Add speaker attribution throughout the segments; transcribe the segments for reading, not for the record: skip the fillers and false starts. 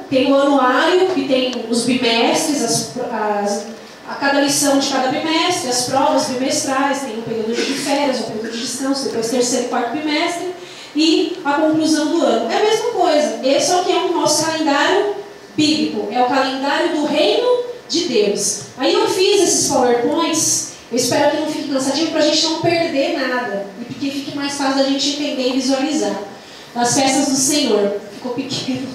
Speaker 1: tem o anuário, que tem os bimestres, a cada lição de cada bimestre, as provas bimestrais, tem um período de férias, um período de descanso, depois terceiro e quarto bimestre, e a conclusão do ano. É a mesma coisa. Esse é o que é o nosso calendário bíblico, é o calendário do reino de Deus. Aí eu fiz esses PowerPoints, eu espero que não fique cansativo para a gente não perder nada, e porque fique mais fácil da gente entender e visualizar. Das festas do Senhor. Ficou pequeno.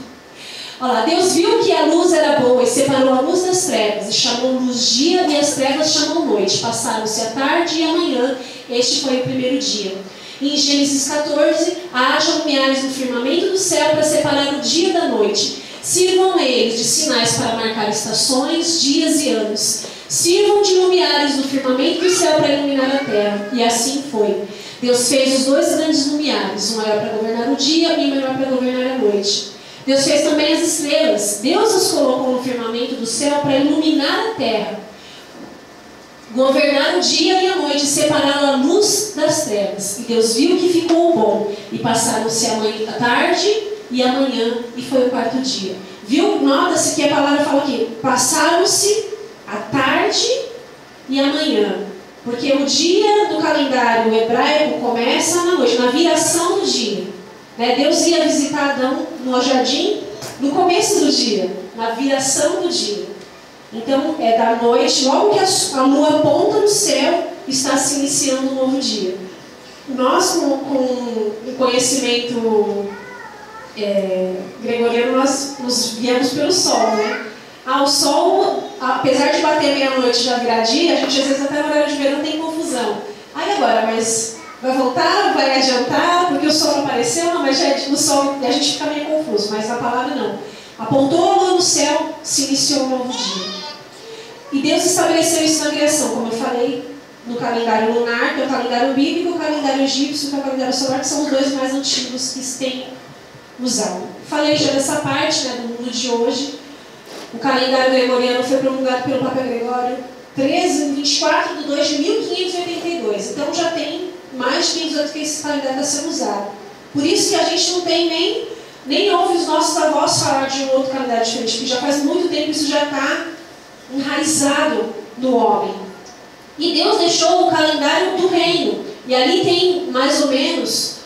Speaker 1: Olha lá, Deus viu que a luz era boa e separou a luz das trevas, e chamou luz dia e as trevas chamou noite. Passaram-se a tarde e a manhã, este foi o primeiro dia. Em Gênesis 14, haja lumiares no firmamento do céu para separar o dia da noite. Sirvam eles de sinais para marcar estações, dias e anos. Sirvam de lumiares no firmamento do céu para iluminar a terra. E assim foi. Deus fez os dois grandes lumiares, um maior para governar o dia e um menor para governar a noite. Deus fez também as estrelas. Deus as colocou no firmamento do céu para iluminar a terra, governar o dia e a noite, separar a luz das trevas. E Deus viu que ficou bom. E passaram-se a tarde e a manhã, e foi o quarto dia. Viu? Nota-se que a palavra fala aqui, passaram-se a tarde e a manhã. Porque o dia do calendário hebraico começa na noite, na viração do dia. Deus ia visitar Adão no jardim no começo do dia, na viração do dia. Então, é da noite, logo que a lua aponta no céu, está se iniciando um novo dia. Nós, com o conhecimento gregoriano, nós nos guiamos pelo sol, né? O sol, apesar de bater meia-noite e já virar dia, a gente às vezes até no horário de verão tem confusão. Aí agora, mas vai voltar, vai adiantar, porque o sol não apareceu, não, mas já é no sol e a gente fica meio confuso, mas a palavra não. Apontou a lua no céu, se iniciou um novo dia. E Deus estabeleceu isso na criação, como eu falei, no calendário lunar, que é o calendário bíblico, o calendário egípcio, que é o calendário solar, que são os dois mais antigos que se tem usado. Falei já dessa parte, do mundo de hoje. O calendário gregoriano foi promulgado pelo Papa Gregório 24 de 2 de 1582. Então já tem mais de 500 anos que esse calendário está sendo usado. Por isso que a gente não tem nem ouve os nossos avós falar de um outro calendário diferente, porque já faz muito tempo isso já está enraizado no homem. E Deus deixou o calendário do reino. E ali tem mais ou menos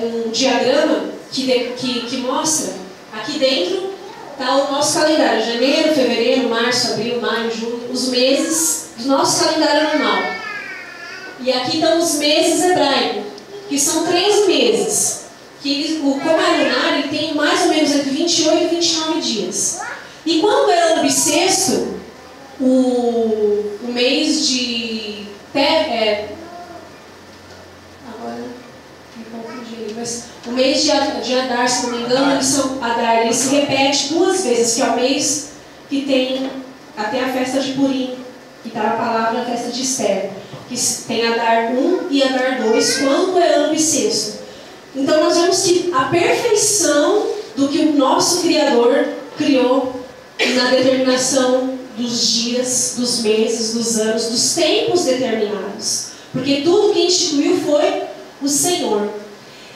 Speaker 1: um diagrama que mostra, aqui dentro está o nosso calendário, janeiro, fevereiro, março, abril, maio, junho, os meses do nosso calendário normal. E aqui estão os meses hebraicos, que são 3 meses. Como é lunar, ele tem mais ou menos entre 28 e 29 dias. E quando é ano bissexto, o mês de... agora me confundi, mas o mês de Adar, se não me engano, ele se repete 2 vezes, que é o mês que tem até a festa de Purim, que está a palavra a festa de Esther, que tem Adar 1 e Adar 2, quando é ano bissexto. Então nós vemos que a perfeição do que o nosso Criador criou na determinação dos dias, dos meses, dos anos, dos tempos determinados. Porque tudo que instituiu foi o Senhor.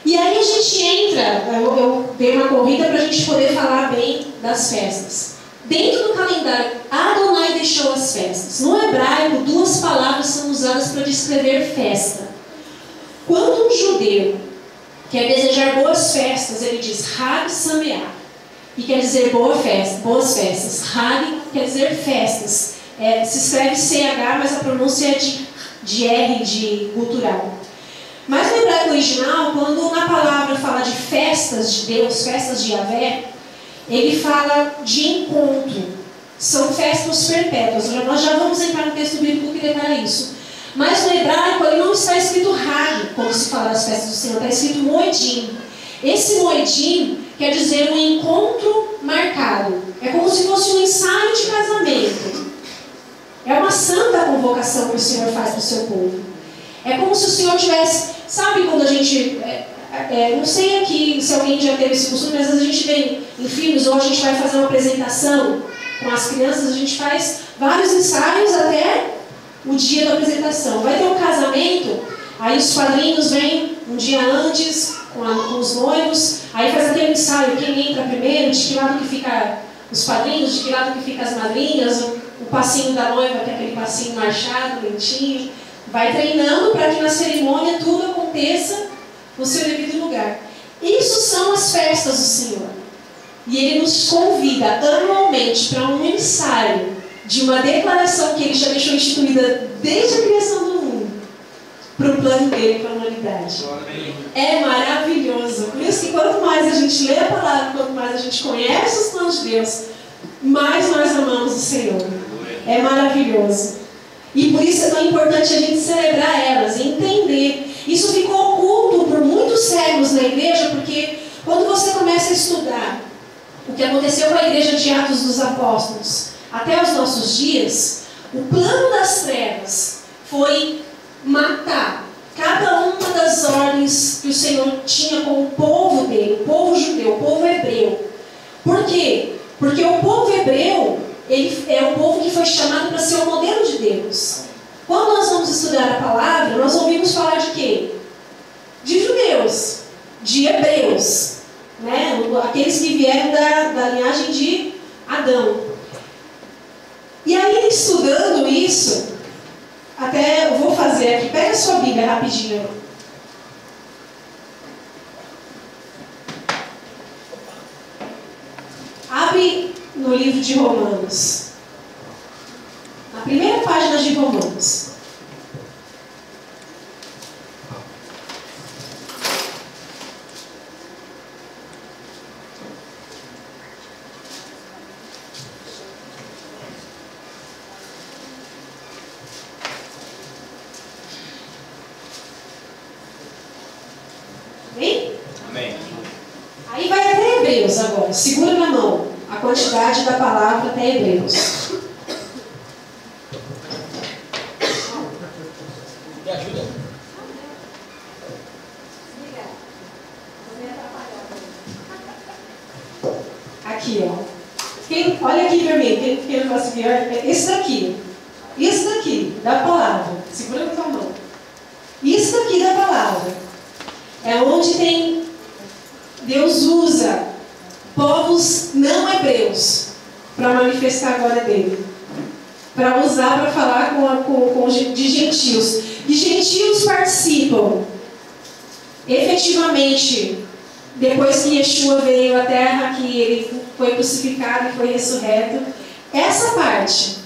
Speaker 1: E aí a gente entra, eu dei uma corrida para a gente poder falar bem das festas. Dentro do calendário, Adonai deixou as festas. No hebraico, 2 palavras são usadas para descrever festa. Quando um judeu quer desejar boas festas, ele diz Hag Sameach, que quer dizer boas festas. Hag quer dizer festas. Se escreve CH, mas a pronúncia é de R, de cultural. Mas no hebraico original, quando na palavra fala de festas de Deus, festas de Yahvé, ele fala de encontro. São festas perpétuas. Nós já vamos entrar no texto bíblico que declara isso. Mas no hebraico, ele não está escrito Hag, como se fala das festas do Senhor, está escrito Moedim. Esse Moedim quer dizer um encontro marcado. É como se fosse um ensaio de casamento. É uma santa convocação que o Senhor faz para o seu povo. É como se o Senhor tivesse... Sabe quando a gente... não sei aqui se alguém já teve esse costume, mas às vezes a gente vem em filmes, ou a gente vai fazer uma apresentação com as crianças, a gente faz vários ensaios até o dia da apresentação. Vai ter um casamento, aí os padrinhos vêm um dia antes, com os noivos, aí faz aquele ensaio, quem entra primeiro, de que lado que fica os padrinhos, de que lado que fica as madrinhas, o passinho da noiva, que é aquele passinho marchado, lentinho, vai treinando para que na cerimônia tudo aconteça no seu devido lugar. Isso são as festas do Senhor. E Ele nos convida anualmente para um ensaio de uma declaração que Ele já deixou instituída desde a criação do mundo, para o plano dele para a humanidade. É maravilhoso. Por isso que quanto mais a gente lê a palavra, quanto mais a gente conhece os planos de Deus, mais nós amamos o Senhor. É maravilhoso. E por isso é tão importante a gente celebrar elas e entender. Isso ficou oculto por muitos séculos na igreja, porque quando você começa a estudar o que aconteceu com a igreja de Atos dos Apóstolos até os nossos dias, o plano das trevas foi matar cada uma das ordens que o Senhor tinha com o povo dele, o povo judeu, o povo hebreu. Por quê? Porque o povo hebreu, ele é um povo que foi chamado para ser o modelo de Deus. Quando nós vamos estudar a palavra, nós ouvimos falar de quê? De judeus, de hebreus, né? Aqueles que vieram da linhagem de Adão. E aí, estudando isso, até eu vou fazer aqui, pega a sua Bíblia rapidinho. Abre no livro de Romanos. Na primeira página de Romanos. Amém?
Speaker 2: Amém.
Speaker 1: Aí vai até Hebreus agora. Segura na mão a quantidade da palavra até Hebreus.
Speaker 2: Me ajuda.
Speaker 1: Aqui, ó. Olha aqui para mim. Quem não conseguiu, esse daqui. Esse daqui, da palavra. Segura na tua mão. Isso daqui da palavra. É onde tem... Deus usa povos não hebreus para manifestar a glória dele. Para usar, para falar de gentios. E gentios participam efetivamente, depois que Yeshua veio à terra, que ele foi crucificado e foi ressurreto. Essa parte,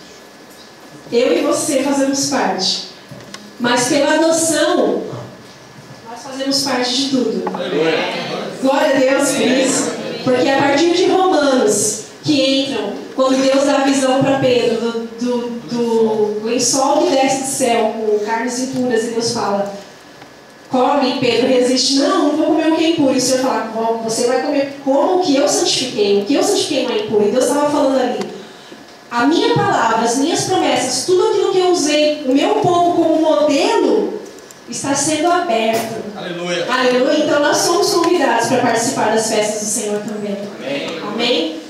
Speaker 1: eu e você fazemos parte. Mas pela adoção, nós fazemos parte de tudo. Glória a Deus por isso. Porque a partir de Romanos, que entram, quando Deus dá a visão para Pedro do lençol que desce do céu com carnes impuras, e Deus fala: come, Pedro resiste. Não vou comer o que é impuro. E o Senhor fala: bom, você vai comer como o que eu santifiquei. O que eu santifiquei não é impuro. E Deus estava falando ali: a minha palavra, as minhas promessas, tudo aquilo que eu usei, o meu povo como modelo, está sendo aberto.
Speaker 2: Aleluia.
Speaker 1: Aleluia. Então nós somos convidados para participar das festas do Senhor também.
Speaker 2: Amém.
Speaker 1: Amém?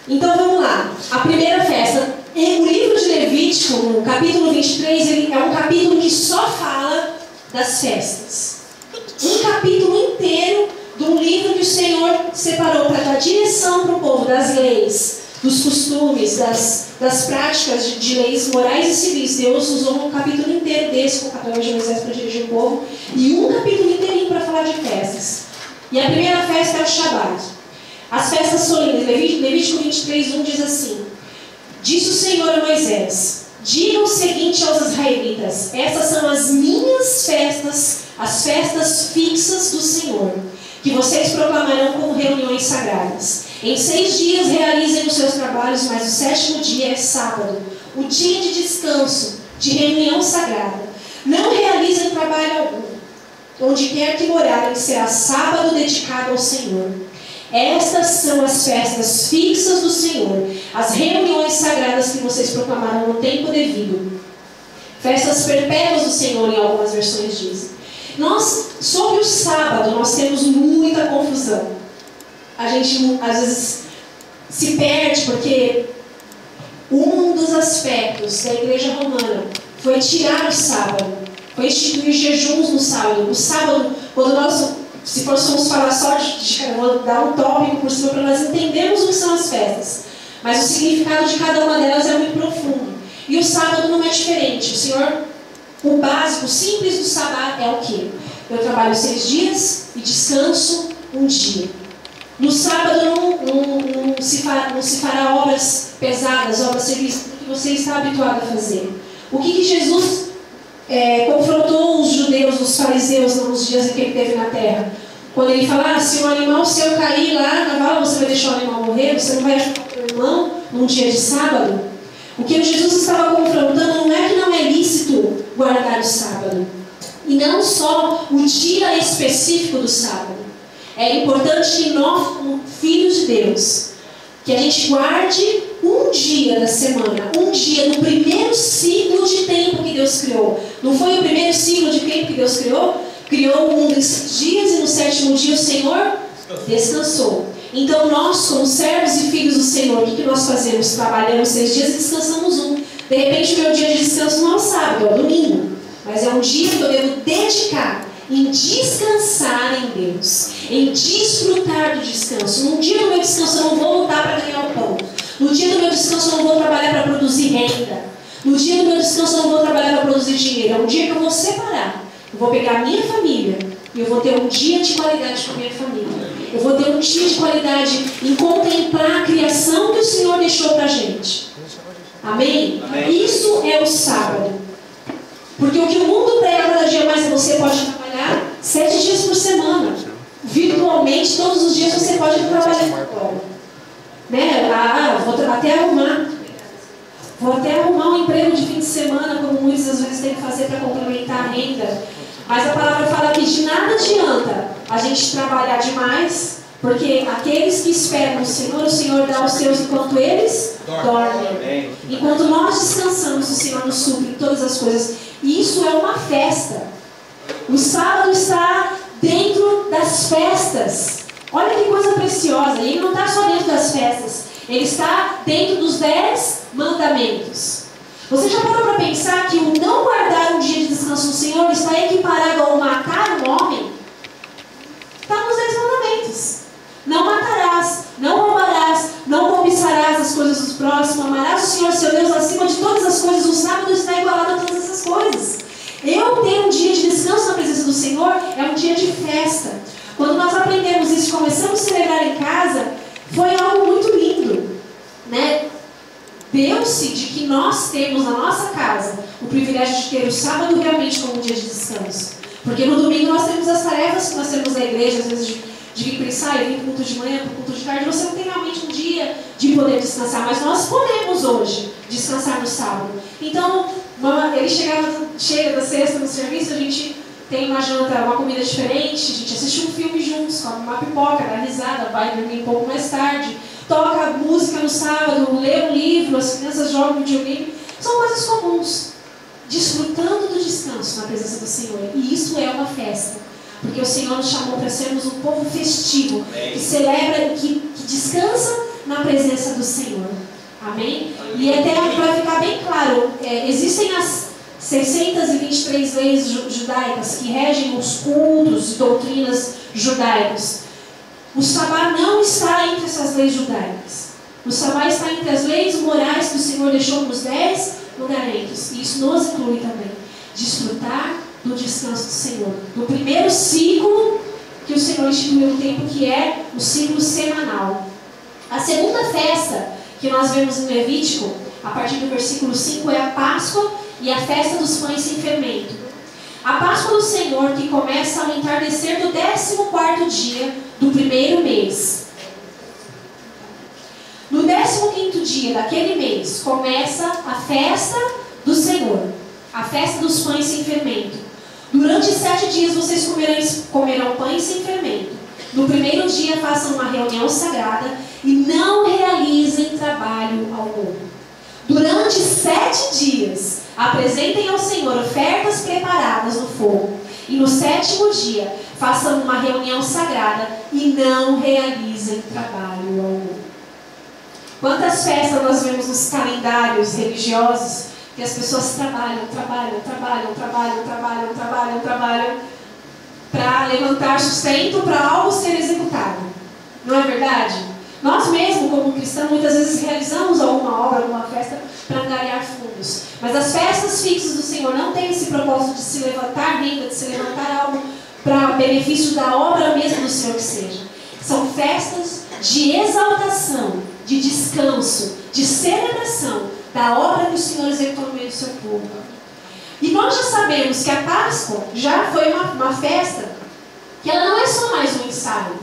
Speaker 1: Então vamos lá. A primeira festa. O livro de Levítico, no capítulo 23, ele é um capítulo que só fala das festas. Um capítulo inteiro de um livro que o Senhor separou para dar direção para o povo, das leis, dos costumes, das práticas de leis morais e civis. Deus usou um capítulo inteiro desse com o papel de Moisés para dirigir o povo, e um capítulo inteirinho para falar de festas. E a primeira festa é o Shabat. As festas solenes. Levítico 23:1 diz assim: disse o Senhor a Moisés: diga o seguinte aos israelitas: essas são as minhas festas, as festas fixas do Senhor, que vocês proclamarão como reuniões sagradas. Em 6 dias realizem os seus trabalhos, mas o 7º dia é sábado, o dia de descanso, de reunião sagrada. Não realizem trabalho algum. Onde quer que morarem, será sábado dedicado ao Senhor. Estas são as festas fixas do Senhor, as reuniões sagradas que vocês proclamarão no tempo devido. Festas perpétuas do Senhor, em algumas versões dizem. Sobre o sábado, nós temos muita confusão. A gente, às vezes, se perde, porque um dos aspectos da igreja romana foi tirar o sábado. foi instituir jejuns no sábado. No sábado, quando nós, se fôssemos falar só vou dar um tópico por cima para nós entendermos o que são as festas. Mas o significado de cada uma delas é muito profundo. E o sábado não é diferente. O Senhor, o básico, o simples do sábado é o quê? Eu trabalho 6 dias e descanso um dia. No sábado não se fará obras pesadas, obras serviços que você está habituado a fazer. O que Jesus confrontou os judeus, os fariseus, nos dias em que ele esteve na terra? Quando ele fala, se um animal seu cair lá na vala, você vai deixar o animal morrer? Você não vai ajudar o teu irmão num dia de sábado? O que Jesus estava confrontando não é que não é lícito guardar o sábado. E não só o dia específico do sábado. É importante que nós, como filhos de Deus, que a gente guarde um dia da semana, um dia do primeiro ciclo de tempo que Deus criou. Não foi o primeiro ciclo de tempo que Deus criou? Criou o mundo em 6 dias e no 7º dia o Senhor descansou. Então nós, como servos e filhos do Senhor, o que nós fazemos? Trabalhamos 6 dias e descansamos um. De repente o meu dia de descanso não é o sábado, é o domingo. Mas é um dia que eu devo dedicar em descansar em Deus, em desfrutar do descanso. No dia do meu descanso eu não vou lutar para ganhar o pão. No dia do meu descanso eu não vou trabalhar para produzir renda. No dia do meu descanso eu não vou trabalhar para produzir dinheiro. É um dia que eu vou separar. Eu vou pegar a minha família e eu vou ter um dia de qualidade com a minha família. Eu vou ter um dia de qualidade em contemplar a criação que o Senhor deixou para a gente. Amém? Isso é o sábado. Porque o que o mundo prega cada dia mais é você pode trabalhar 7 dias por semana. Virtualmente, todos os dias você pode trabalhar agora. Né? Vou até arrumar um emprego de fim de semana, como muitas às vezes tem que fazer para complementar a renda. Mas a palavra fala que de nada adianta a gente trabalhar demais, porque aqueles que esperam o Senhor dá aos seus enquanto eles dormem. Enquanto nós descansamos, o Senhor nos supre em todas as coisas. E isso é uma festa. O sábado está dentro das festas. Olha que coisa preciosa. E ele não está só dentro das festas. Ele está dentro dos 10 mandamentos. Você já parou para pensar que o não guardar um dia de descanso no Senhor está equiparado ao matar um homem? Está nos 10 mandamentos. Não matarás, não roubarás, não cobiçarás as coisas dos próximos, amarás o Senhor seu Deus acima de todas as coisas. O sábado está igualado a todas essas coisas. Eu ter um dia de descanso na presença do Senhor é um dia de festa. Quando nós aprendemos isso e começamos a celebrar em casa, foi algo muito lindo, né? Deu-se de que nós temos na nossa casa o privilégio de ter o sábado realmente como um dia de descanso. Porque no domingo nós temos as tarefas que nós temos na igreja, às vezes de vir para o ensaio, vir para o culto de manhã, para o culto de tarde. Você não tem realmente um dia de poder descansar, mas nós podemos hoje descansar no sábado. Então, ele chega da sexta no serviço, a gente tem uma janta, uma comida diferente, a gente assiste um filme juntos, come uma pipoca, dá risada, vai dormir um pouco mais tarde, toca música no sábado, lê um livro, as crianças jogam videogame. São coisas comuns. Desfrutando do descanso na presença do Senhor. E isso é uma festa. Porque o Senhor nos chamou para sermos um povo festivo, que celebra, que descansa na presença do Senhor. Amém? E até para ficar bem claro, existem as 623 leis judaicas que regem os cultos e doutrinas judaicas. O Sabá não está entre essas leis judaicas. O Sabá está entre as leis morais que o Senhor deixou nos 10 mandamentos. E isso nos inclui também. Desfrutar do descanso do Senhor. Do primeiro ciclo que o Senhor instituiu no tempo, que é o ciclo semanal. A segunda festa que nós vemos em Levítico, a partir do versículo 5, é a Páscoa e a festa dos pães sem fermento. A Páscoa do Senhor, que começa ao entardecer do 14º dia do primeiro mês. No 15º dia daquele mês, começa a festa do Senhor, a festa dos pães sem fermento. Durante 7 dias vocês comerão pães sem fermento. No primeiro dia façam uma reunião sagrada e não realizem trabalho algum. Durante 7 dias apresentem ao Senhor ofertas preparadas no fogo. E no 7º dia façam uma reunião sagrada e não realizem trabalho algum. Quantas festas nós vemos nos calendários religiosos que as pessoas trabalham para levantar sustento para algo ser executado. Não é verdade? Nós mesmos, como cristãos, muitas vezes realizamos alguma obra, alguma festa para angariar fundos. Mas as festas fixas do Senhor não têm esse propósito de se levantar renda, de se levantar algo para benefício da obra mesmo do Senhor que seja. São festas de exaltação, de descanso, de celebração da obra que o Senhor executou no meio do seu povo. E nós já sabemos que a Páscoa já foi uma festa que ela não é só mais um ensaio,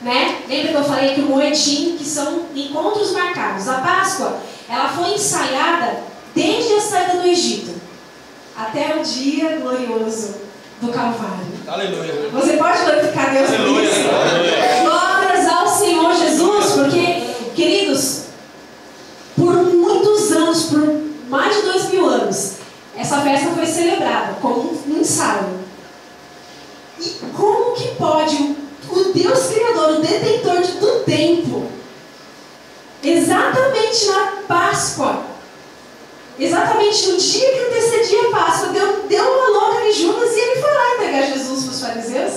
Speaker 1: né? Lembra que eu falei que o moedim, que são encontros marcados. A Páscoa, ela foi ensaiada desde a saída do Egito até o dia glorioso do Calvário.
Speaker 2: Aleluia.
Speaker 1: Você pode glorificar Deus por isso? Glórias ao Senhor Jesus, porque, queridos, por muitos anos, por mais de 2000 anos, essa festa foi celebrada como um ensaio. E como que pode o Deus Criador, o detentor do tempo, exatamente na Páscoa, exatamente no dia que antecedia a Páscoa, deu uma louca de Judas e ele foi lá entregar Jesus para os fariseus?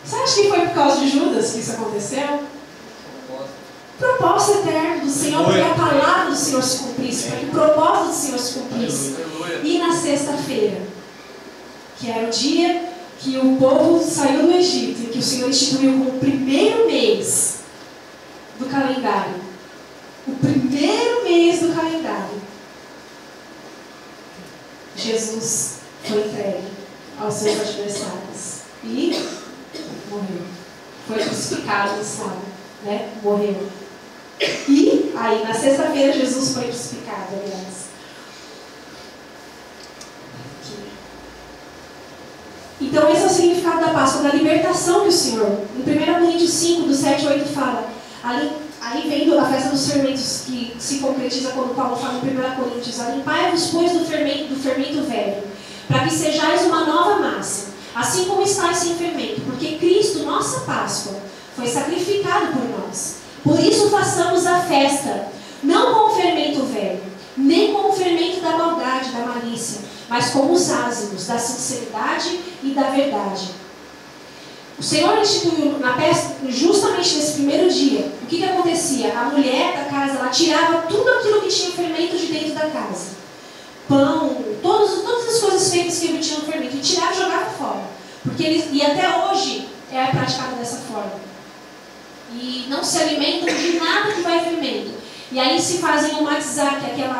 Speaker 1: Você acha que foi por causa de Judas que isso aconteceu? Propósito eterno do Senhor, para que a palavra do Senhor se cumprisse, para que o propósito do Senhor se cumprisse. E na sexta-feira, que era o dia que o povo saiu do Egito e que o Senhor instituiu como o primeiro mês do calendário, o primeiro mês do calendário, Jesus foi entregue aos seus adversários e morreu. Foi crucificado no sábado, né? Morreu. E aí, na sexta-feira, Jesus foi crucificado, aliás. Então, esse é o significado da Páscoa, da libertação do Senhor. Em 1 Coríntios 5, do 7 ao 8, fala. Aí vem a festa dos fermentos, que se concretiza quando Paulo fala em 1 Coríntios: alimpai-vos, pois, do fermento velho, para que sejais uma nova massa, assim como estáis sem fermento, porque Cristo, nossa Páscoa, foi sacrificado por nós. Por isso façamos a festa, não com o fermento velho, nem com o fermento da maldade, da malícia, mas com os ázimos da sinceridade e da verdade. O Senhor instituiu na festa, justamente nesse primeiro dia, o que acontecia? A mulher da casa, ela tirava tudo aquilo que tinha fermento de dentro da casa. Pão, todas as coisas feitas que tinham fermento, e tirava e jogava fora. E até hoje é praticado dessa forma. E não se alimentam de nada que vai fermento. E aí se fazem o matzah, que é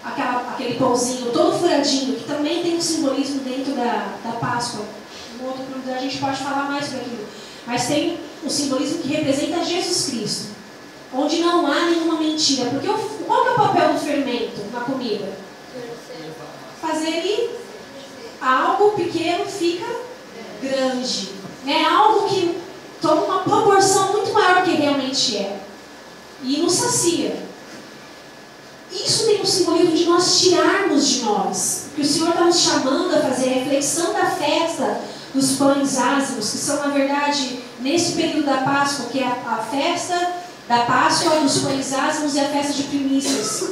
Speaker 1: aquele pãozinho todo furadinho, que também tem um simbolismo dentro da Páscoa. No outro período a gente pode falar mais sobre aquilo. Mas tem um simbolismo que representa Jesus Cristo, onde não há nenhuma mentira. Porque qual é o papel do fermento na comida? Fazer algo pequeno fica grande. É algo que toma uma proporção muito maior do que realmente é. E nos sacia. Isso tem um simbolismo de nós tirarmos de nós. Que o Senhor está nos chamando a fazer a reflexão da festa dos pães ázimos, que são, na verdade, nesse período da Páscoa, que é a festa da Páscoa, dos pães ázimos e a festa de primícias.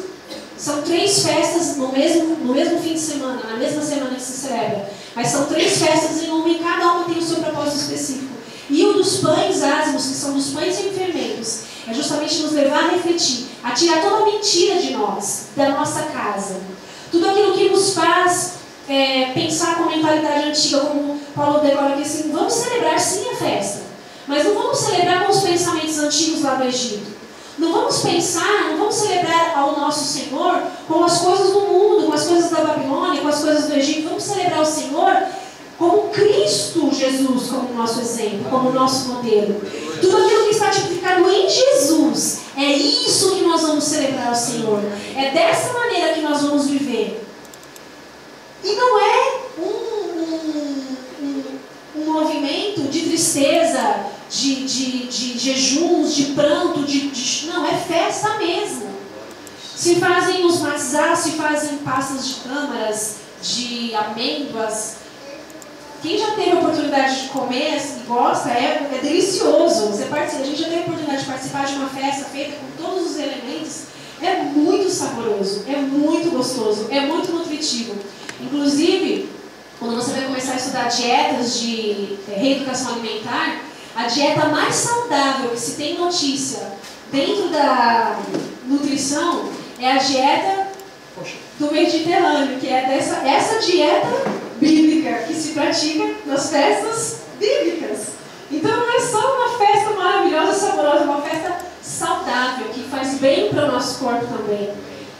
Speaker 1: São 3 festas no mesmo fim de semana, na mesma semana que se celebra. Mas são 3 festas em uma, e cada uma tem o seu propósito específico. E o dos pães ázimos, que são dos pães sem fermentos, é justamente nos levar a refletir, a tirar toda a mentira de nós, da nossa casa. Tudo aquilo que nos faz pensar com a mentalidade antiga, como Paulo declara aqui assim: vamos celebrar sim a festa, mas não vamos celebrar com os pensamentos antigos lá do Egito. Não vamos celebrar ao nosso Senhor com as coisas do mundo, com as coisas da Babilônia, com as coisas do Egito. Vamos celebrar o Senhor como Cristo Jesus, como nosso exemplo, como nosso modelo. Tudo aquilo que está tipificado em Jesus, é isso que nós vamos celebrar ao Senhor. É dessa maneira que nós vamos viver. E não é um movimento de tristeza, de jejuns, de pranto, não, é festa mesmo. Se fazem os matzah, se fazem pastas de tâmaras, de amêndoas. Quem já teve a oportunidade de comer e gosta, é delicioso. A gente já teve a oportunidade de participar de uma festa feita com todos os elementos. É muito saboroso, é muito gostoso, é muito nutritivo. Inclusive, quando você vai começar a estudar dietas de reeducação alimentar, a dieta mais saudável que se tem notícia dentro da nutrição é a dieta do Mediterrâneo, que é essa dieta bíblica que se pratica nas festas bíblicas. Então não é só uma festa maravilhosa, saborosa, é uma festa saudável, que faz bem para o nosso corpo também.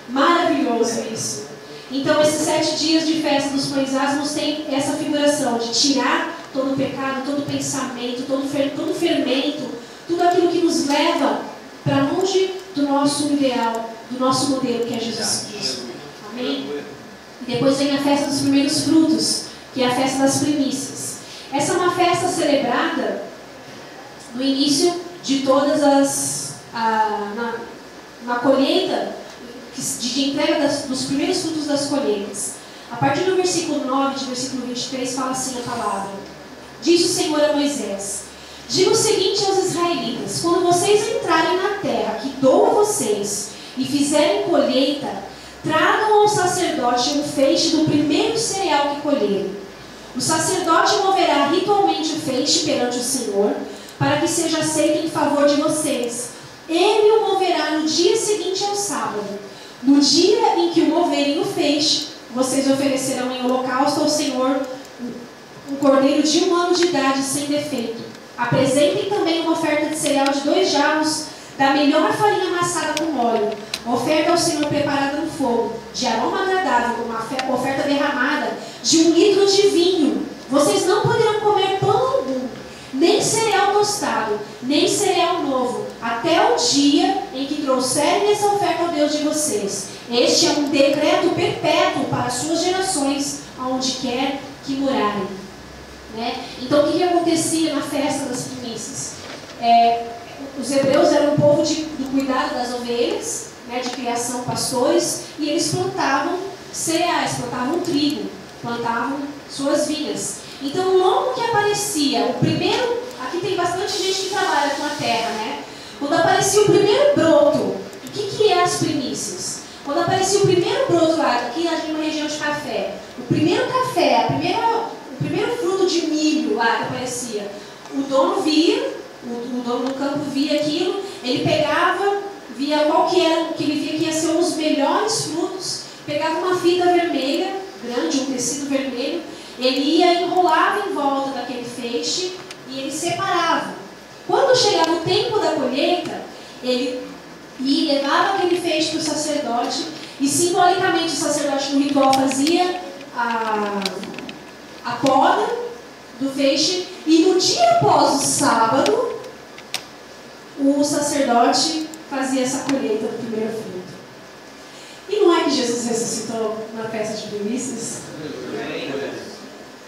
Speaker 1: Maravilhoso isso. Então esses 7 dias de festa dos pães asmos tem essa figuração de tirar todo o pecado, todo o pensamento, todo o fermento, tudo aquilo que nos leva para longe do nosso ideal, do nosso modelo, que é Jesus Cristo. Amém? E depois vem a festa dos primeiros frutos, que é a festa das primícias. Essa é uma festa celebrada no início de todas as... na colheita, de entrega dos primeiros frutos das colheitas. A partir do versículo 9, de versículo 23, fala assim a palavra. Diz o Senhor a Moisés: diga o seguinte aos israelitas: quando vocês entrarem na terra que dou a vocês e fizerem colheita, tragam ao sacerdote um feixe do primeiro cereal que colherem. O sacerdote moverá ritualmente o feixe perante o Senhor, para que seja aceito em favor de vocês. Ele o moverá no dia seguinte ao sábado. No dia em que o moverem o feixe, vocês oferecerão em holocausto ao Senhor um cordeiro de 1 ano de idade sem defeito. Apresentem também uma oferta de cereal de 2 jarros da melhor farinha amassada com óleo, oferta ao Senhor preparada no fogo, de aroma agradável, com uma oferta derramada de 1 litro de vinho. Vocês não poderão comer pão algum, nem cereal tostado, nem cereal novo, até o dia em que trouxerem essa oferta ao Deus de vocês. Este é um decreto perpétuo para as suas gerações, aonde quer que morarem. Então, o que acontecia na festa das primícias? Os hebreus eram um povo do cuidado das ovelhas, de criação, pastores, e eles plantavam cereais, plantavam trigo, plantavam suas vinhas. Então, logo que aparecia o primeiro, aqui tem bastante gente que trabalha com a terra, Quando aparecia o primeiro broto, o que é as primícias? Quando aparecia o primeiro broto lá, aqui na região de café, o primeiro café, o primeiro fruto de milho lá que aparecia, o dono via, o dono do campo via aquilo, ele pegava, via qual que era, que ele via que ia ser um dos melhores frutos, pegava uma fita vermelha, grande, um tecido vermelho, ele ia, enrolava em volta daquele feixe e ele separava. Quando chegava o tempo da colheita, ele ia, levava aquele feixe para o sacerdote e simbolicamente o sacerdote no ritual fazia a poda do feixe e no dia após o sábado, o sacerdote fazia essa colheita do primeiro fruto. E não é que Jesus ressuscitou na festa de primícias?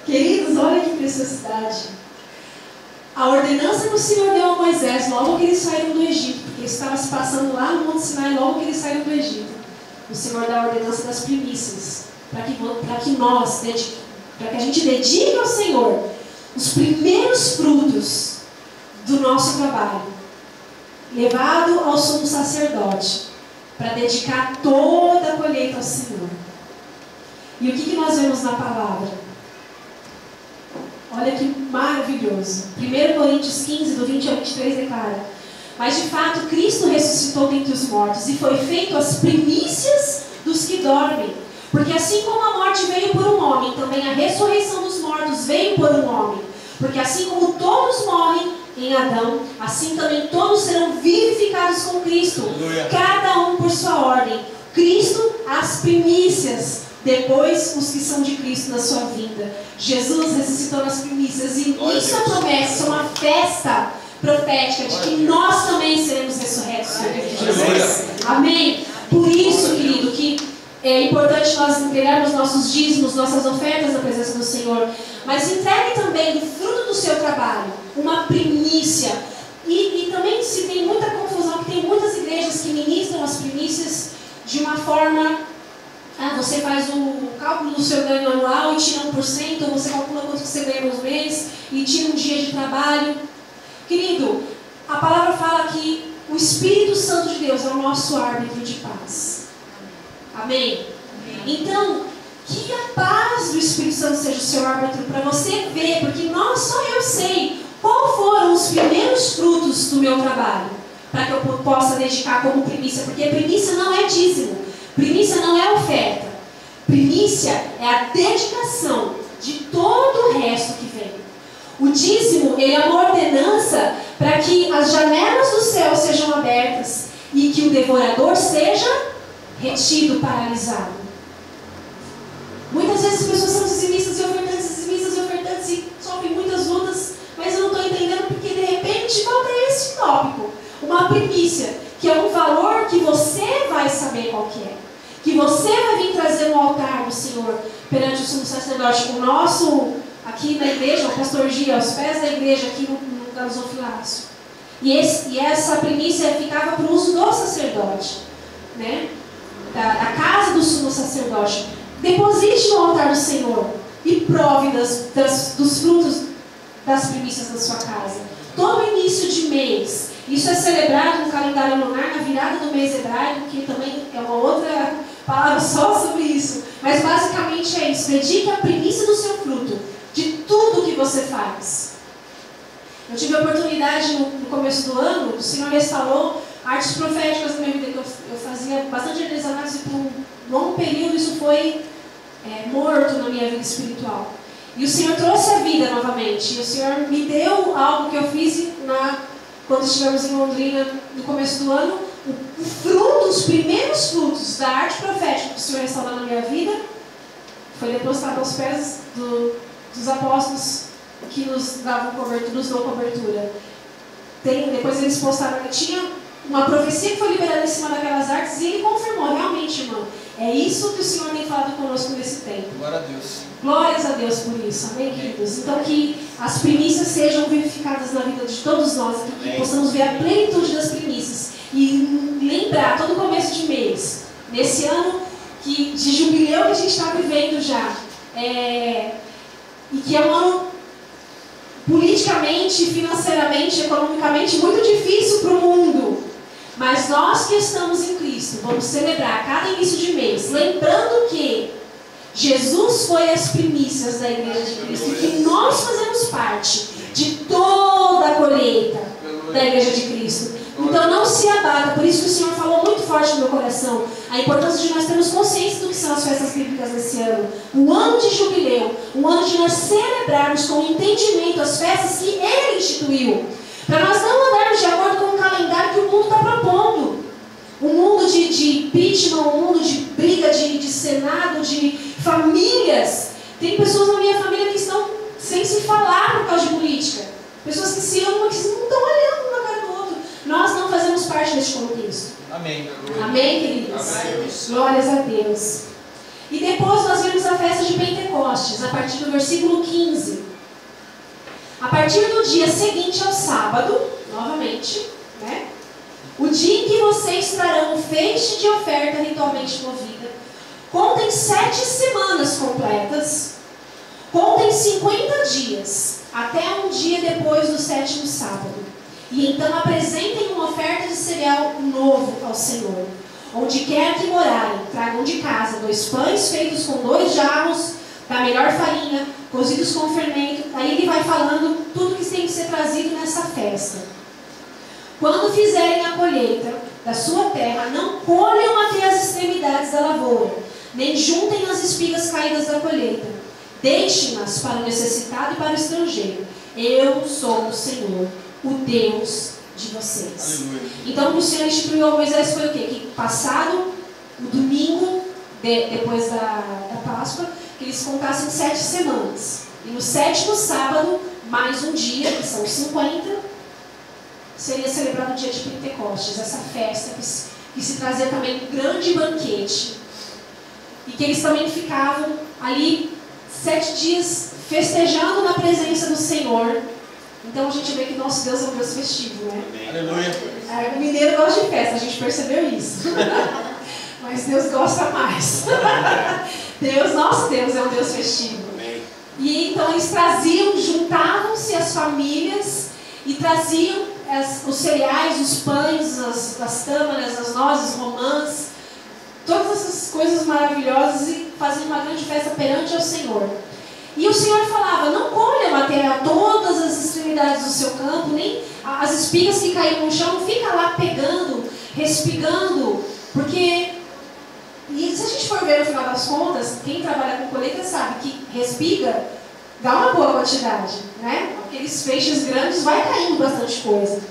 Speaker 1: Queridos, olha que preciosidade. A ordenança que o Senhor deu a Moisés logo que eles saíram do Egito, porque estava se passando lá no Monte Sinai logo que eles saíram do Egito. O Senhor dá a ordenança das primícias, para que a gente dedique ao Senhor os primeiros frutos do nosso trabalho, levado ao sumo sacerdote, para dedicar toda a colheita ao Senhor. E o que nós vemos na palavra? Olha que maravilhoso. 1 Coríntios 15, do 20 ao 23, declara: mas de fato Cristo ressuscitou dentre os mortos e foi feito as primícias dos que dormem. Porque assim como a morte veio por um homem, também a ressurreição dos mortos veio por um homem. Porque assim como todos morrem em Adão, assim também todos serão vivificados com Cristo. Aleluia. Cada um por sua ordem. Cristo, as primícias, depois os que são de Cristo na sua vinda. Jesus ressuscitou nas primícias e isso é promessa, isso é uma festa profética de que nós também seremos ressurretos com Jesus. Amém? Por isso, querido, que é importante nós entregarmos nossos dízimos, nossas ofertas na presença do Senhor, mas entregue também do fruto do seu trabalho, uma primícia. E também se tem muita confusão, que tem muitas igrejas que ministram as primícias de uma forma: você faz o cálculo do seu ganho anual e tira 1%, ou você calcula quanto você ganha nos meses e tira um dia de trabalho. Querido, a palavra fala que o o Espírito Santo de Deus é o nosso árbitro de paz. Amém? Então, que a paz do Espírito Santo seja o seu árbitro para você ver, porque só eu sei qual foram os primeiros frutos do meu trabalho, para que eu possa dedicar como primícia, porque primícia não é dízimo, primícia não é oferta, primícia é a dedicação de todo o resto que vem. O dízimo, ele é uma ordenança para que as janelas do céu sejam abertas e que o devorador seja retido, paralisado. Muitas vezes as pessoas são dizimistas e ofertantes e sofrem muitas lutas, mas eu não estou entendendo porque de repente falta esse tópico. Uma primícia, que é um valor que você vai saber qual que é. Que você vai vir trazer no altar do Senhor perante o sumo sacerdote. O nosso, aqui na igreja, o pastor Gia, aos pés da igreja, aqui no gasofilácio. E essa primícia ficava para o uso do sacerdote, né? Da casa do sumo sacerdote. Deposite no altar do Senhor e prove dos frutos das primícias da sua casa. Todo início de mês, isso é celebrado no calendário lunar, na virada do mês hebraico, que também é uma outra palavra só sobre isso. Mas basicamente é isso: dedique a primícia do seu fruto, de tudo que você faz. Eu tive a oportunidade no começo do ano, o Senhor restaurou artes proféticas na minha vida, que eu fazia bastante artesanato e por um longo período isso foi morto na minha vida espiritual. E o Senhor trouxe a vida novamente. E o Senhor me deu algo que eu fiz quando estivemos em Londrina no começo do ano. O fruto, os primeiros frutos da arte profética que o Senhor restaurou na minha vida foi depositado aos pés dos apóstolos que nos dão cobertura. Depois eles postaram que tinha uma profecia que foi liberada em cima daquelas artes e ele confirmou, realmente, irmão, é isso que o Senhor tem falado conosco nesse tempo.
Speaker 2: Glória a Deus.
Speaker 1: Glórias a Deus por isso, amém, queridos? Então que as primícias sejam verificadas na vida de todos nós, que possamos ver a plenitude das primícias e lembrar todo começo de mês, nesse ano de jubileu que a gente está vivendo já, e que é um ano politicamente, financeiramente, economicamente muito difícil para o mundo. Mas nós que estamos em Cristo, vamos celebrar cada início de mês, lembrando que Jesus foi as primícias da igreja de Cristo, e que nós fazemos parte de toda a colheita da igreja de Cristo. Então não se abata, por isso que o Senhor falou muito forte no meu coração, a importância de nós termos consciência do que são as festas bíblicas desse ano. Um ano de jubileu, um ano de nós celebrarmos com entendimento as festas que Ele instituiu. Para nós não andarmos de acordo com o calendário que o mundo está propondo. Um mundo de impeachment, um mundo de briga, de Senado, de famílias. Tem pessoas na minha família que estão sem se falar por causa de política. Pessoas que se amam, que não estão olhando uma cara do outro. Nós não fazemos parte desse contexto.
Speaker 2: Amém.
Speaker 1: Amém, queridos?
Speaker 2: Amém.
Speaker 1: Glórias a Deus. E depois nós vemos a festa de Pentecostes, a partir do versículo 15. A partir do dia seguinte ao sábado, novamente, né? O dia em que vocês trarão o feixe de oferta ritualmente movida, contem 7 semanas completas, contem 50 dias, até um dia depois do 7º sábado. E então apresentem uma oferta de cereal novo ao Senhor. Onde quer que morarem, tragam de casa 2 pães feitos com 2 jarros da melhor farinha, cozidos com fermento. Aí ele vai falando tudo que tem que ser trazido nessa festa. Quando fizerem a colheita da sua terra, não colham até as extremidades da lavoura, nem juntem as espigas caídas da colheita. Deixem-nas para o necessitado e para o estrangeiro. Eu sou o Senhor, o Deus de vocês.
Speaker 2: Aleluia.
Speaker 1: Então o que o Senhor instituiu a Moisés foi o quê? Que passado o domingo, depois da Páscoa, que eles contassem 7 semanas. E no 7º sábado, mais um dia, que são 50, seria celebrado o dia de Pentecostes, essa festa que se trazia também um grande banquete. E que eles também ficavam ali 7 dias festejando na presença do Senhor. Então a gente vê que nosso Deus é um Deus festivo, né?
Speaker 2: Aleluia.
Speaker 1: O mineiro gosta de festa, a gente percebeu isso. Mas Deus gosta mais. Nosso Deus é um Deus festivo. E então eles juntavam-se as famílias e traziam os cereais, os pães, as tâmaras, as nozes, romãs, todas essas coisas maravilhosas e faziam uma grande festa perante ao Senhor. E o Senhor falava, não colham até todas as extremidades do seu campo, nem as espigas que caíram no chão, não fica lá pegando, respigando, porque, e se a gente for ver no final das contas, quem trabalha com colheita sabe que respiga dá uma boa quantidade, né? Aqueles feixes grandes vai caindo bastante coisa.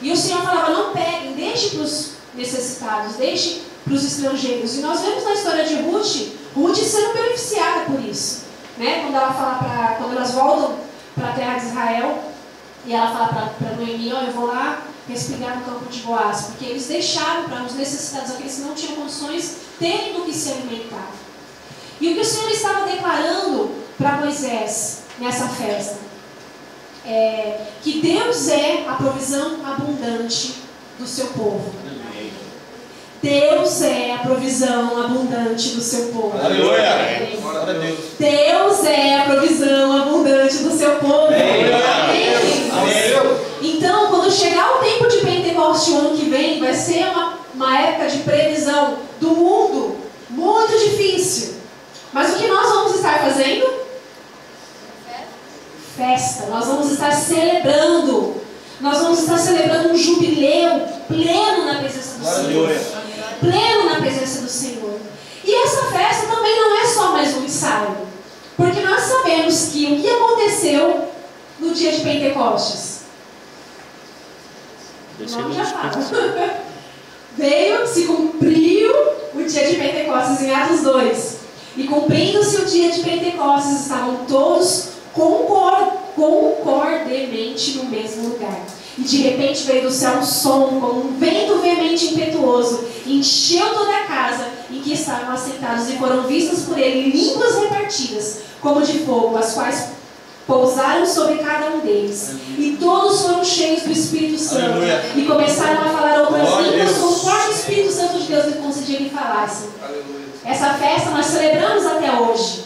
Speaker 1: E o Senhor falava, não peguem, deixe para os necessitados, deixe para os estrangeiros. E nós vemos na história de Ruth sendo beneficiada por isso, né? Quando elas voltam para a terra de Israel, e ela fala para Noemi, eu vou lá respigar no campo de Boaz, porque eles deixaram para os necessitados, aqueles que não tinham condições, terem do que se alimentar. E o que o Senhor estava declarando para Moisés nessa festa é que Deus é a provisão abundante do seu povo. Deus é a provisão abundante do seu povo.
Speaker 2: Aleluia!
Speaker 1: Deus é a provisão abundante do seu povo. Amém. Então, quando chegar o tempo de Pentecostes o ano que vem, vai ser uma época de previsão do mundo muito difícil. Mas o que nós vamos estar fazendo? Festa. Nós vamos estar celebrando. Nós vamos estar celebrando um jubileu pleno na presença do Senhor. Pleno na presença do Senhor. E essa festa também não é só mais um ensaio. Porque nós sabemos que o que aconteceu no dia de Pentecostes? Não já fala. Se cumpriu o dia de Pentecostes em Atos 2. E cumprindo-se o dia de Pentecostes, estavam todos concordemente no mesmo lugar. E de repente veio do céu um som, como um vento veemente e impetuoso, encheu toda a casa em que estavam assentados, e foram vistas por ele línguas repartidas, como de fogo, as quais pousaram sobre cada um deles. E todos foram cheios do Espírito Santo. Aleluia. E começaram a falar outras línguas, conforme o Espírito Santo de Deus lhe concedia que falassem. Aleluia. Essa festa nós celebramos até hoje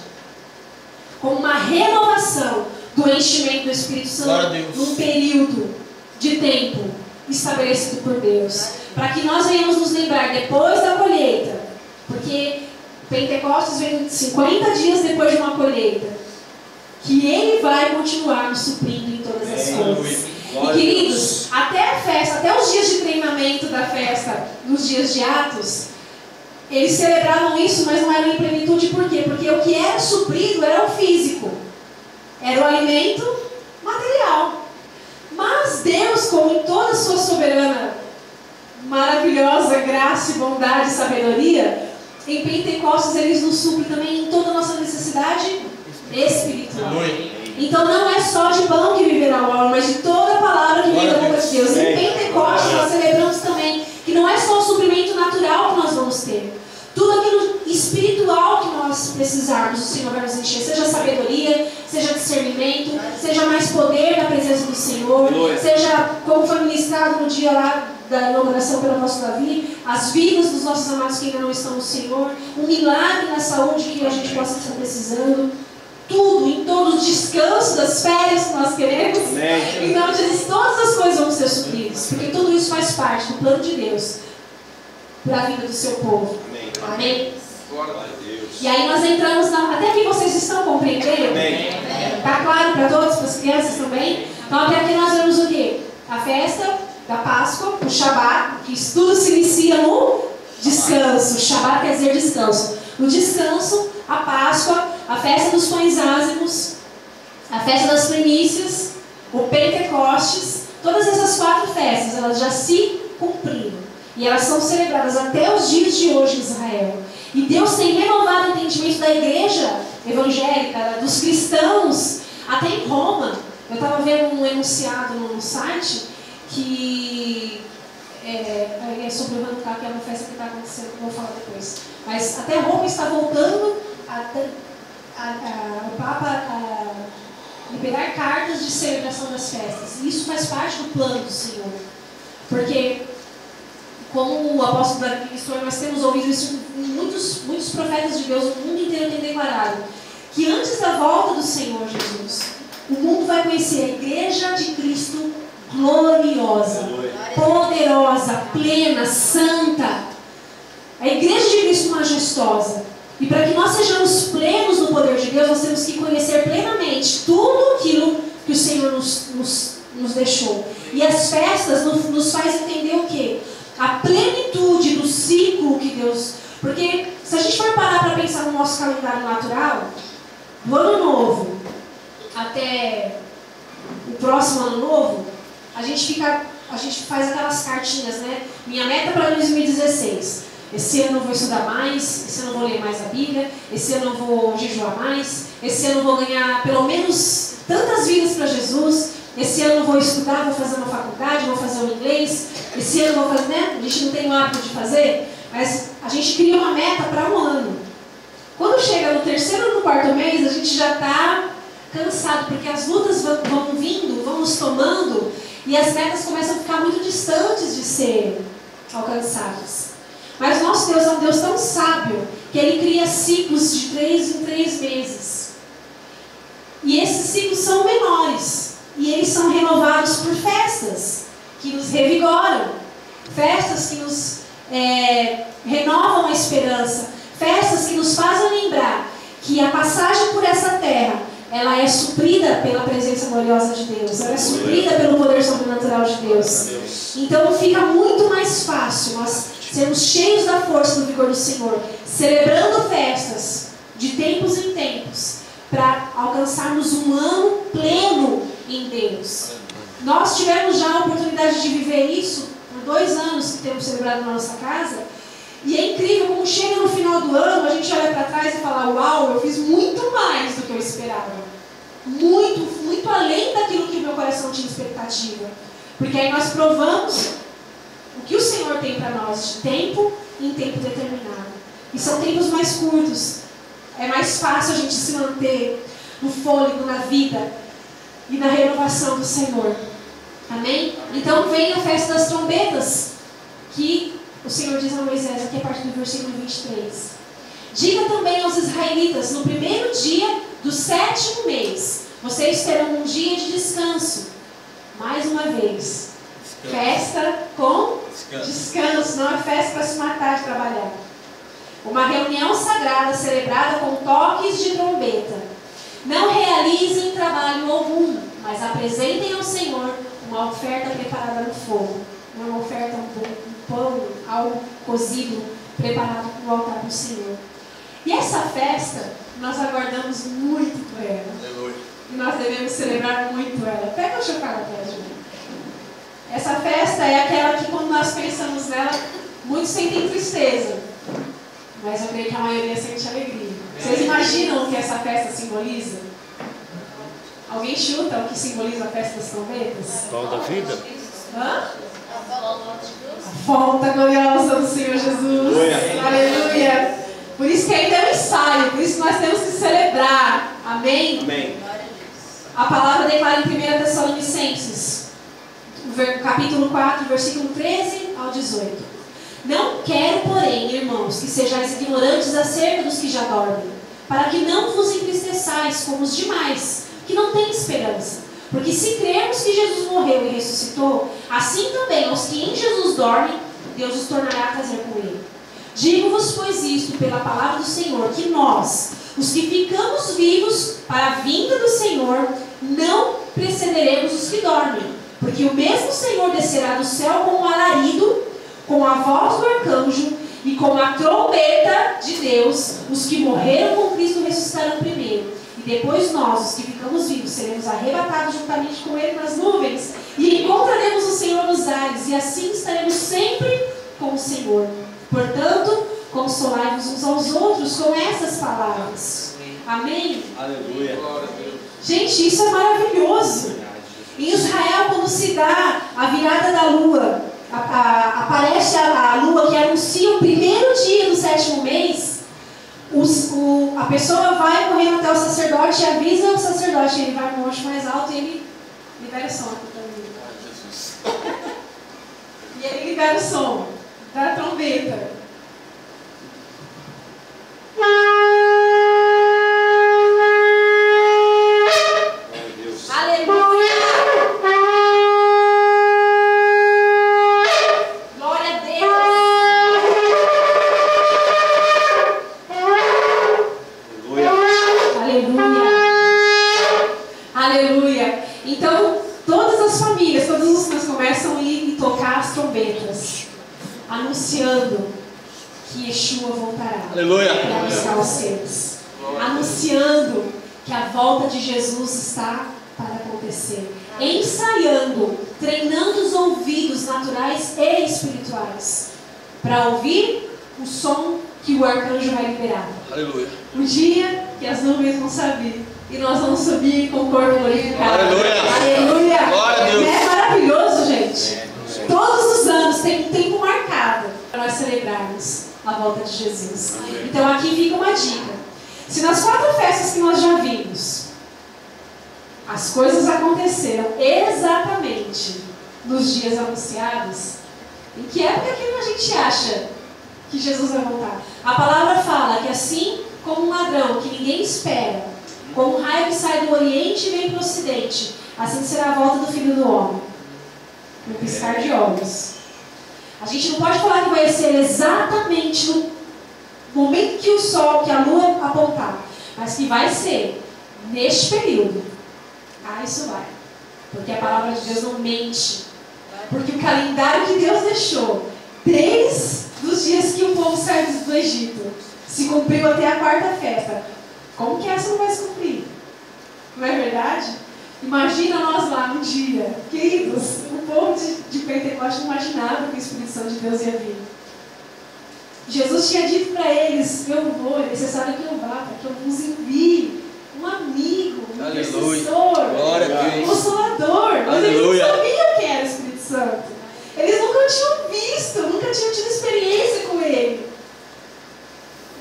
Speaker 1: como uma renovação do enchimento do Espírito Santo num período de tempo estabelecido por Deus, para que nós venhamos nos lembrar depois da colheita, porque Pentecostes vem 50 dias depois de uma colheita, que Ele vai continuar nos suprindo em todas as coisas. E queridos, até a festa, até os dias de treinamento da festa, nos dias de Atos, eles celebravam isso, mas não era em plenitude. Por quê? Porque o que era suprido era o físico, era o alimento material. Mas Deus, como em toda a sua soberana, maravilhosa graça, bondade e sabedoria, em Pentecostes Ele nos supre também em toda a nossa necessidade espiritual. Então não é só de pão que viverá o homem, mas de toda a palavra que vem da boca de Deus. Em Pentecostes nós celebramos também que não é só o suprimento natural que nós vamos ter. Tudo aquilo espiritual que nós precisarmos, o Senhor vai nos encher. Seja sabedoria, seja discernimento, seja mais poder da presença do Senhor, seja como foi ministrado no dia lá da inauguração pelo nosso Davi, as vidas dos nossos amados que ainda não estão no Senhor, um milagre na saúde que a gente possa estar precisando. Tudo, em todo o descanso das férias que nós queremos. Em nome de Deus, todas as coisas vão ser supridas, porque tudo isso faz parte do plano de Deus para a vida do seu povo. Amém? E aí nós entramos até aqui vocês estão compreendendo? Está claro para todos, para as crianças também? Então até aqui nós vemos o quê? A festa da Páscoa, o Shabat, que tudo se inicia no descanso. Shabat quer dizer descanso. No descanso, a Páscoa, a festa dos pães ázimos, a festa das primícias, o Pentecostes, todas essas 4 festas, elas já se cumpriram. E elas são celebradas até os dias de hoje em Israel. E Deus tem renovado o entendimento da igreja evangélica, dos cristãos, até em Roma. Eu estava vendo um enunciado no site que é sobre o Hanukkah, que é uma festa que está acontecendo, que eu vou falar depois. Mas até Roma está voltando o Papa a liberar cartas de celebração das festas. E isso faz parte do plano do Senhor. Porque, como o apóstolo Davi ministrou, nós temos ouvido isso, muitos profetas de Deus, o mundo inteiro tem declarado que antes da volta do Senhor Jesus, o mundo vai conhecer a igreja de Cristo gloriosa, poderosa, plena, santa. A igreja de Cristo majestosa. E para que nós sejamos plenos no poder de Deus, nós temos que conhecer plenamente tudo aquilo que o Senhor nos deixou. E as festas nos faz entender o quê? A plenitude do ciclo que Deus... Porque se a gente for parar para pensar no nosso calendário natural, do ano novo até o próximo ano novo, a gente faz aquelas cartinhas, né? Minha meta para 2016. Esse ano eu vou estudar mais, esse ano eu vou ler mais a Bíblia, esse ano eu vou jejuar mais, esse ano eu vou ganhar pelo menos tantas vidas para Jesus, esse ano eu vou estudar, vou fazer uma faculdade, vou fazer um inglês, esse ano eu vou fazer, né? A gente não tem o hábito de fazer, mas a gente cria uma meta para um ano. Quando chega no terceiro ou no quarto mês, a gente já está cansado, porque as lutas vão vindo, vão nos tomando, e as metas começam a ficar muito distantes de ser alcançadas. Mas nosso Deus é um Deus tão sábio que Ele cria ciclos de 3 em 3 meses. E esses ciclos são menores. E eles são renovados por festas que nos revigoram. Festas que nos renovam a esperança. Festas que nos fazem lembrar que a passagem por essa terra, ela é suprida pela presença gloriosa de Deus. Ela é suprida pelo poder sobrenatural de Deus. Então fica muito mais fácil nós sermos cheios da força e do vigor do Senhor, celebrando festas de tempos em tempos, para alcançarmos um ano pleno em Deus. Nós tivemos já a oportunidade de viver isso por 2 anos que temos celebrado na nossa casa, e é incrível como chega no final do ano, a gente olha para trás e fala: uau, eu fiz muito mais do que eu esperava. Muito, muito além daquilo que meu coração tinha expectativa. Porque aí nós provamos o que o Senhor tem para nós de tempo em tempo determinado. E são tempos mais curtos. É mais fácil a gente se manter no fôlego, na vida e na renovação do Senhor. Amém? Então vem a festa das trombetas, que o Senhor diz a Moisés, aqui a partir do versículo 23. Diga também aos israelitas, no primeiro dia do 7º mês, vocês terão um dia de descanso. Mais uma vez. Festa com descanso, não é festa para se matar de trabalhar. Uma reunião sagrada celebrada com toques de trombeta. Não realizem trabalho algum, mas apresentem ao Senhor uma oferta preparada no fogo. Não é uma oferta, um pão, algo cozido, preparado no altar do Senhor. E essa festa, nós aguardamos muito por ela. E nós devemos celebrar muito ela. Pega o chocolate, gente. Essa festa é aquela que, quando nós pensamos nela, muitos sentem tristeza. Mas eu creio que a maioria sente alegria. Vocês imaginam o que essa festa simboliza? Alguém chuta o que simboliza a festa das trombetas?
Speaker 2: Qual da vida?
Speaker 1: Hã? A volta gloriosa do Senhor Jesus. Aleluia. Por isso que ainda é um ensaio. Por isso que nós temos que celebrar. Amém?
Speaker 2: Amém.
Speaker 1: A palavra declara em 1 Tessalonicenses, capítulo 4, versículo 13 ao 18. Não quero, porém, irmãos, que sejais ignorantes acerca dos que já dormem, para que não vos entristeçais como os demais, que não têm esperança. Porque se crermos que Jesus morreu e ressuscitou, assim também aos que em Jesus dormem, Deus os tornará a trazer com ele. Digo-vos, pois, isto pela palavra do Senhor, que nós, os que ficamos vivos para a vinda do Senhor, não precederemos os que dormem. Porque o mesmo Senhor descerá do céu com um alarido, com a voz do arcanjo e com a trombeta de Deus. Os que morreram com Cristo ressuscitarão primeiro. E depois nós, os que ficamos vivos, seremos arrebatados juntamente com Ele nas nuvens. E encontraremos o Senhor nos ares. E assim estaremos sempre com o Senhor. Portanto, consolai-vos uns aos outros com essas palavras. Amém?
Speaker 2: Aleluia.
Speaker 1: Gente, isso é maravilhoso. Em Israel, quando se dá a virada da lua, aparece a lua que anuncia o primeiro dia do 7º mês, a pessoa vai correndo até o sacerdote e avisa o sacerdote. Ele vai no monte mais alto e ele libera o som. E ele libera o som da trombeta. Aleluia! trombetas, anunciando que Yeshua voltará.
Speaker 2: Aleluia.
Speaker 1: Para buscar os seus. Anunciando que a volta de Jesus está para acontecer. Ensaiando, treinando os ouvidos naturais e espirituais para ouvir o som que o arcanjo vai liberar.
Speaker 2: Aleluia.
Speaker 1: O dia que as nuvens vão subir e nós vamos subir com o corpo glorificado.
Speaker 2: Aleluia.
Speaker 1: Aleluia.
Speaker 2: Glória a Deus.
Speaker 1: É maravilhoso, gente. Todos os anos tem um tempo marcado para nós celebrarmos a volta de Jesus. Então aqui fica uma dica. Se nas 4 festas que nós já vimos, as coisas aconteceram exatamente nos dias anunciados, em que época que a gente acha que Jesus vai voltar? A palavra fala que assim como um ladrão que ninguém espera, como um raio que sai do Oriente e vem para o Ocidente, assim será a volta do Filho do Homem. No piscar de olhos. A gente não pode falar que vai ser exatamente no momento que o sol, que a lua apontar, mas que vai ser neste período. Isso vai. Porque a palavra de Deus não mente. Porque o calendário que Deus deixou, desde os dias que o povo saiu do Egito, se cumpriu até a 4ª festa. Como que essa não vai se cumprir? Não é verdade? Imagina nós lá no dia. Queridos, o povo de Pentecostes não imaginava que o Espírito Santo de Deus ia vir. Jesus tinha dito para eles: eu vou, é necessário que eu vá, para que eu vos envie um amigo, um intercessor, um consolador. Mas eles não sabiam que era o Espírito Santo. Eles nunca tinham visto, nunca tinham tido experiência com ele.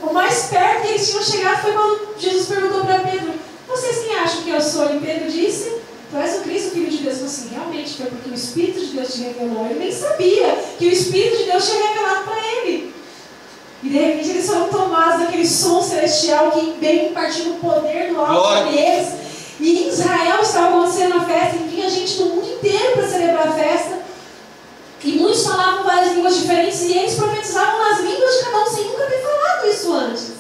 Speaker 1: O mais perto que eles tinham chegado foi quando Jesus perguntou para Pedro: vocês quem acham que eu sou? E Pedro disse: tu és o Cristo, o Filho de Deus. Ele falou assim: realmente foi porque o Espírito de Deus te revelou. Ele nem sabia que o Espírito de Deus tinha revelado para ele. E de repente eles foram tomados daquele som celestial que veio partindo o poder do alto sobre eles. E em Israel estava acontecendo a festa, e vinha gente do mundo inteiro para celebrar a festa. E muitos falavam várias línguas diferentes, e eles profetizavam nas línguas de cada um sem nunca ter falado isso antes.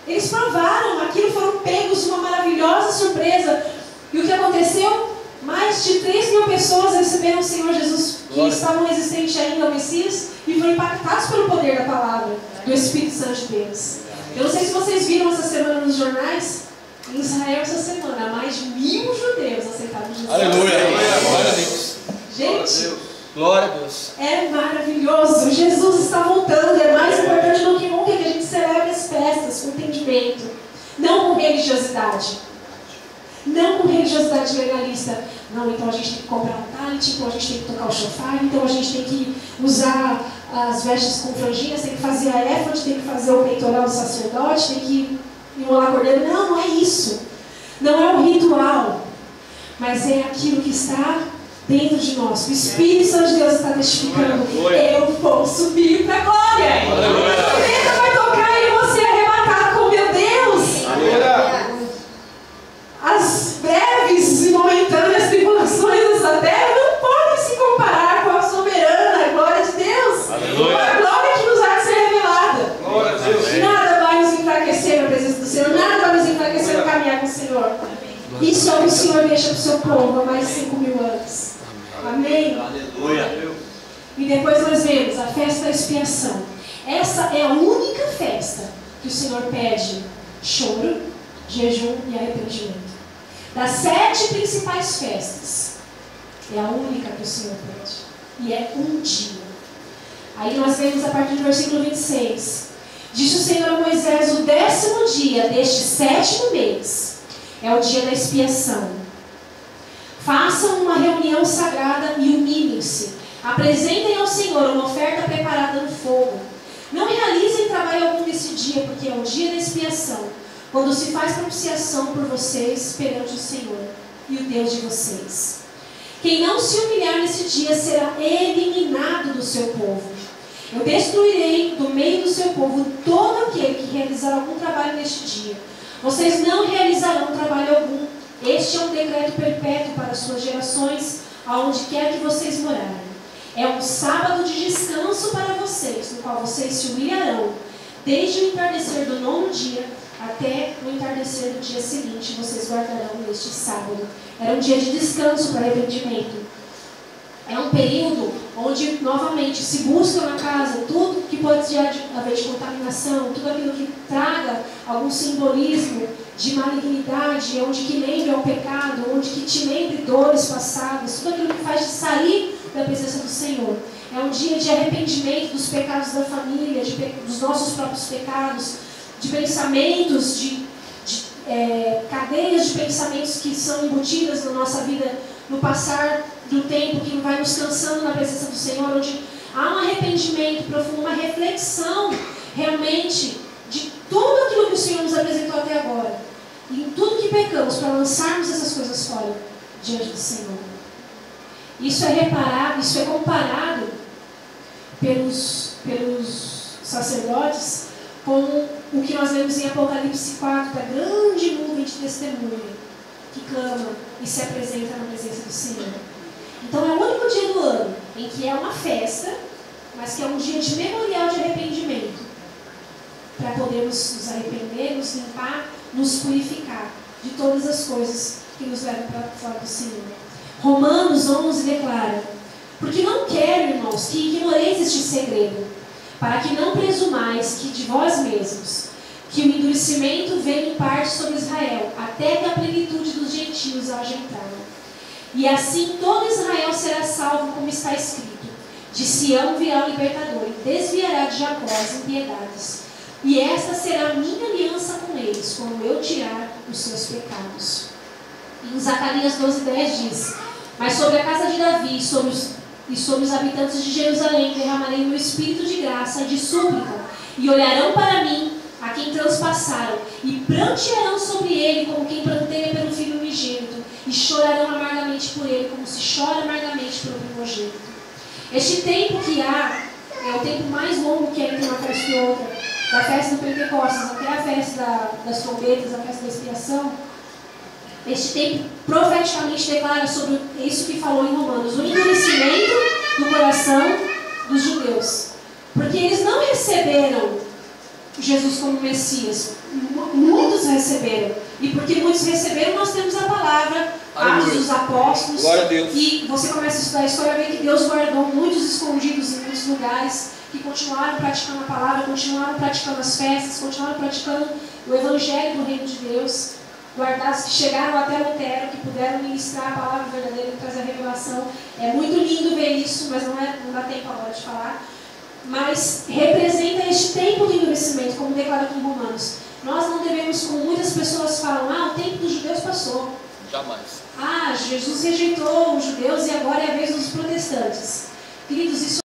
Speaker 1: Eles provaram, aquilo, foram pegos de uma maravilhosa surpresa. E o que aconteceu? Mais de 3.000 pessoas receberam o Senhor Jesus, que estavam resistentes ainda ao Messias, e foram impactados pelo poder da palavra, do Espírito Santo de Deus. Eu não sei se vocês viram essa semana nos jornais, em Israel essa semana, mais de 1.000 judeus aceitaram Jesus.
Speaker 2: Aleluia, glória a Deus.
Speaker 1: Gente,
Speaker 2: glória a Deus.
Speaker 1: É maravilhoso, Jesus está voltando, é mais importante do que nunca que a gente celebre as festas com entendimento, não com religiosidade. Não com religiosidade legalista. Não, então a gente tem que comprar um talit, então a gente tem que tocar o shofar, então a gente tem que usar as vestes com franjinhas, tem que fazer a éfode, tem que fazer o peitoral do sacerdote, tem que enrolar cordeiro. Não, não é isso. Não é um ritual, mas é aquilo que está dentro de nós. O Espírito Santo de Deus está testificando: eu vou subir para a glória. A trombeta vai tocar e você é arrebatado com meu Deus.
Speaker 2: Aleluia.
Speaker 1: As breves e momentâneas tribulações dessa terra não podem se comparar com a soberana glória de Deus.
Speaker 2: Aleluia.
Speaker 1: Com a glória que nos há de ser revelada.
Speaker 2: Glória a Deus.
Speaker 1: Nada vai nos enfraquecer na presença do Senhor, nada vai nos enfraquecer no caminhar com o Senhor. Isso é o que o Senhor deixa para o seu povo há mais de 5.000 anos. Amém?
Speaker 2: Aleluia.
Speaker 1: E depois nós vemos a festa da expiação. Essa é a única festa que o Senhor pede choro, jejum e arrependimento. Das 7 principais festas, é a única que o Senhor pede. E é um dia. Aí nós vemos a partir do versículo 26. Disse o Senhor a Moisés: o 10º dia deste 7º mês é o dia da expiação. Façam uma reunião sagrada e humilhem-se. Apresentem ao Senhor uma oferta preparada no fogo. Não realizem trabalho algum nesse dia, porque é o dia da expiação, quando se faz propiciação por vocês perante o Senhor e o Deus de vocês. Quem não se humilhar nesse dia será eliminado do seu povo. Eu destruirei do meio do seu povo todo aquele que realizar algum trabalho neste dia. Vocês não realizarão trabalho algum. Este é um decreto perpétuo para as suas gerações, aonde quer que vocês morarem. É um sábado de descanso para vocês, no qual vocês se humilharão, desde o entardecer do 9º dia até o entardecer do dia seguinte. Vocês guardarão este sábado. Era um dia de descanso para arrependimento. É um período onde novamente se busca na casa tudo que pode haver de contaminação, tudo aquilo que traga algum simbolismo de malignidade, onde que lembre ao pecado, onde que te lembre dores passadas, tudo aquilo que faz de sair da presença do Senhor. É um dia de arrependimento dos pecados da família, dos nossos próprios pecados, de pensamentos, cadeias de pensamentos que são embutidas na nossa vida no passar do tempo, que vai nos cansando na presença do Senhor, onde há um arrependimento profundo, uma reflexão realmente de tudo aquilo que o Senhor nos apresentou até agora, e em tudo que pecamos, para lançarmos essas coisas fora diante do Senhor. Isso é comparado pelos sacerdotes com o que nós lemos em Apocalipse 4, da grande nuvem de testemunha que clama e se apresenta na presença do Senhor. Então é o único dia do ano em que é uma festa, mas que é um dia de memorial de arrependimento, para podermos nos arrepender, nos limpar, nos purificar de todas as coisas que nos levam para fora do Senhor. Romanos 11 declara: porque não quero, irmãos, que ignoreis este segredo, para que não presumais que de vós mesmos, que o endurecimento vem em parte sobre Israel, até que a plenitude dos gentios haja entrado. E assim todo Israel será salvo, como está escrito: de Sião virá o libertador, e desviará de Jacó as impiedades. E esta será a minha aliança com eles, quando eu tirar os seus pecados. Em Zacarias 12:10 diz: mas sobre a casa de Davi e sobre os habitantes de Jerusalém derramarei meu espírito de graça e de súplica, e olharão para mim, a quem transpassaram, e prantearão sobre ele como quem pranteia pelo filho unigênito, e chorarão amargamente por ele, como se chora amargamente pelo primogênito. Este tempo que há é o tempo mais longo que é entre uma festa e outra, da festa do Pentecostes até a festa das trombetas, a festa da expiação. Este tempo profeticamente declara sobre isso que falou em Romanos: o endurecimento do coração dos judeus, porque eles não receberam Jesus como Messias. Muitos receberam, e porque muitos receberam, nós temos a palavra, Atos dos Apóstolos.
Speaker 2: Glória a Deus.
Speaker 1: E você começa a estudar a história, vê que Deus guardou muitos escondidos em muitos lugares, que continuaram praticando a palavra, continuaram praticando as festas, continuaram praticando o evangelho do reino de Deus. Guardados que chegaram até Lutero, que puderam ministrar a palavra verdadeira e trazer a revelação. É muito lindo ver isso, mas não dá tempo agora de falar. Mas representa este tempo de endurecimento, como declara aqui em Romanos. Nós não devemos, como muitas pessoas falam, o tempo dos judeus passou.
Speaker 2: Jamais.
Speaker 1: Jesus rejeitou os judeus e agora é a vez dos protestantes. Queridos, isso